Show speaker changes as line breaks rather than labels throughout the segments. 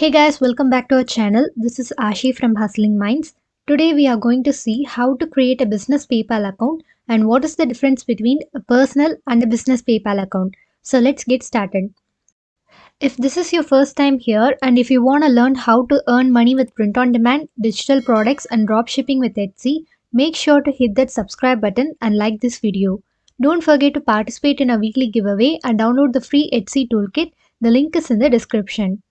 Hey guys, welcome back to our channel. This is Ashi from Hustling Minds. Today we are going to see how to create a business PayPal account and what is the difference between a personal and a business PayPal account. So let's get started. If this is your first time here and if you want to learn how to earn money with print on demand, digital products and dropshipping with Etsy, make sure to hit that subscribe button and like this video. Don't forget to participate in a weekly giveaway and download the free Etsy toolkit. The link is in the description.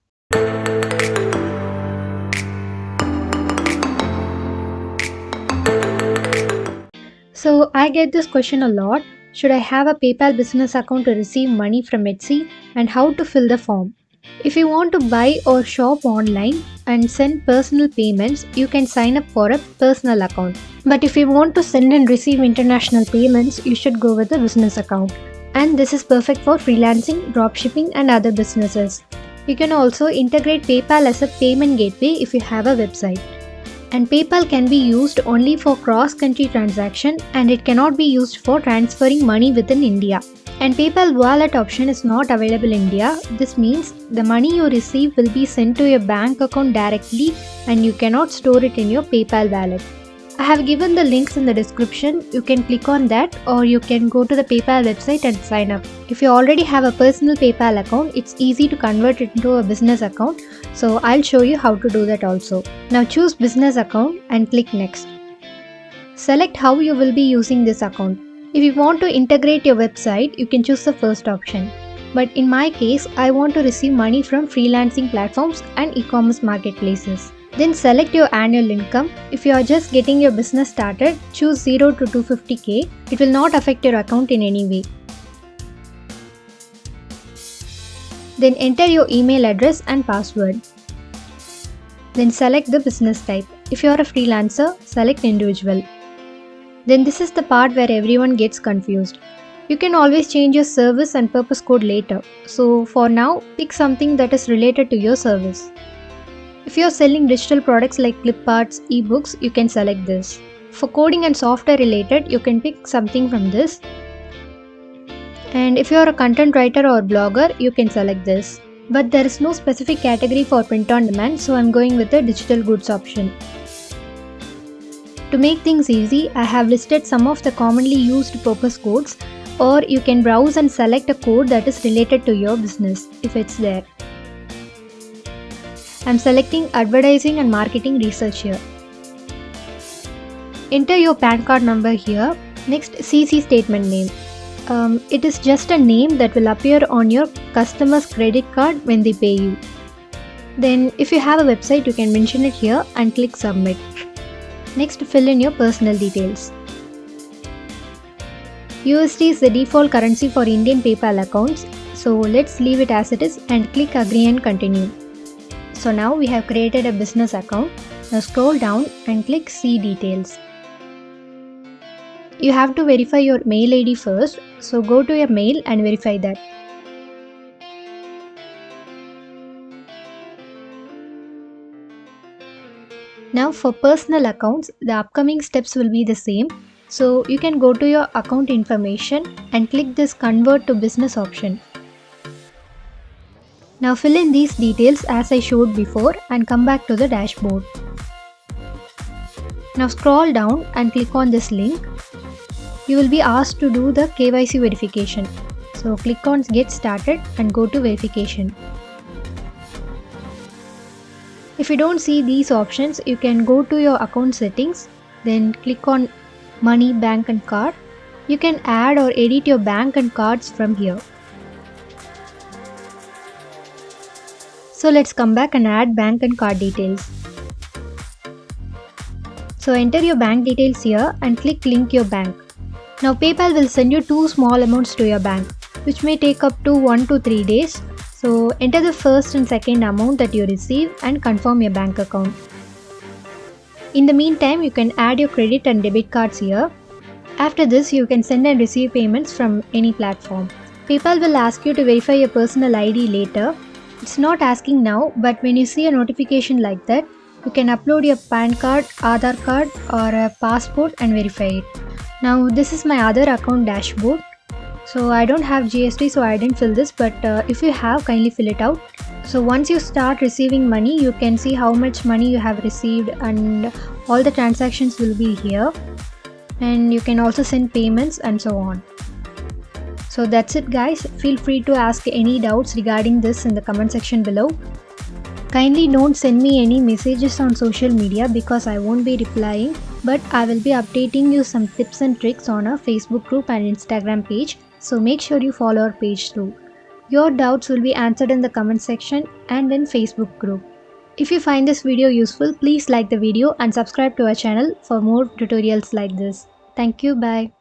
So I get this question a lot. Should I have a PayPal business account to receive money from Etsy and how to fill the form? If you want to buy or shop online and send personal payments, you can sign up for a personal account. But if you want to send and receive international payments, you should go with a business account. And this is perfect for freelancing, dropshipping and other businesses. You can also integrate PayPal as a payment gateway if you have a website. And PayPal can be used only for cross-country transaction and it cannot be used for transferring money within India. And PayPal wallet option is not available in India. This means the money you receive will be sent to your bank account directly and you cannot store it in your PayPal wallet. I have given the links in the description. You can click on that or you can go to the PayPal website and sign up. If you already have a personal PayPal account, it's easy to convert it into a business account. So I'll show you how to do that also. Now choose business account and click next. Select how you will be using this account. If you want to integrate your website, you can choose the first option. But in my case, I want to receive money from freelancing platforms and e-commerce marketplaces. Then select your annual income. If you are just getting your business started, choose 0 to 250k. It will not affect your account in any way. Then enter your email address and password. Then select the business type. If you are a freelancer, select individual. Then this is the part where everyone gets confused. You can always change your service and purpose code later. So for now, pick something that is related to your service. If you are selling digital products like clip arts, ebooks, you can select this. For coding and software related, you can pick something from this. And if you are a content writer or blogger, you can select this. But there is no specific category for print on demand, so I'm going with the digital goods option. To make things easy, I have listed some of the commonly used purpose codes, or you can browse and select a code that is related to your business if it's there. I'm selecting advertising and marketing research here. Enter your PAN card number here. Next, CC statement name. It is just a name that will appear on your customer's credit card when they pay you. Then if you have a website, you can mention it here and click submit. Next, fill in your personal details. USD is the default currency for Indian PayPal accounts. So let's leave it as it is and click agree and continue. So now we have created a business account. Now scroll down and click see details. You have to verify your mail ID first. So go to your mail and verify that. Now for personal accounts, the upcoming steps will be the same. So you can go to your account information and click this convert to business option. Now fill in these details as I showed before and come back to the dashboard. Now scroll down and click on this link. You will be asked to do the KYC verification. So click on get started and go to verification. If you don't see these options, you can go to your account settings, then click on money, bank and card. You can add or edit your bank and cards from here. So let's come back and add bank and card details. So enter your bank details here and click link your bank. Now PayPal will send you two small amounts to your bank, which may take up to 1 to 3 days. So enter the first and second amount that you receive and confirm your bank account. In the meantime, you can add your credit and debit cards here. After this, you can send and receive payments from any platform. PayPal will ask you to verify your personal ID later. It's not asking now, but when you see a notification like that, you can upload your PAN card, Aadhaar card or a passport and verify it. Now this is my other account dashboard. So I don't have GST, so I didn't fill this, but if you have, kindly fill it out. So once you start receiving money, you can see how much money you have received and all the transactions will be here, and you can also send payments and so on. So that's it guys. Feel free to ask any doubts regarding this in the comment section below. Kindly don't send me any messages on social media because I won't be replying, but I will be updating you some tips and tricks on our Facebook group and Instagram page, so make sure you follow our page too. Your doubts will be answered in the comment section and in Facebook group. If you find this video useful, please like the video and subscribe to our channel for more tutorials like this. Thank you, bye.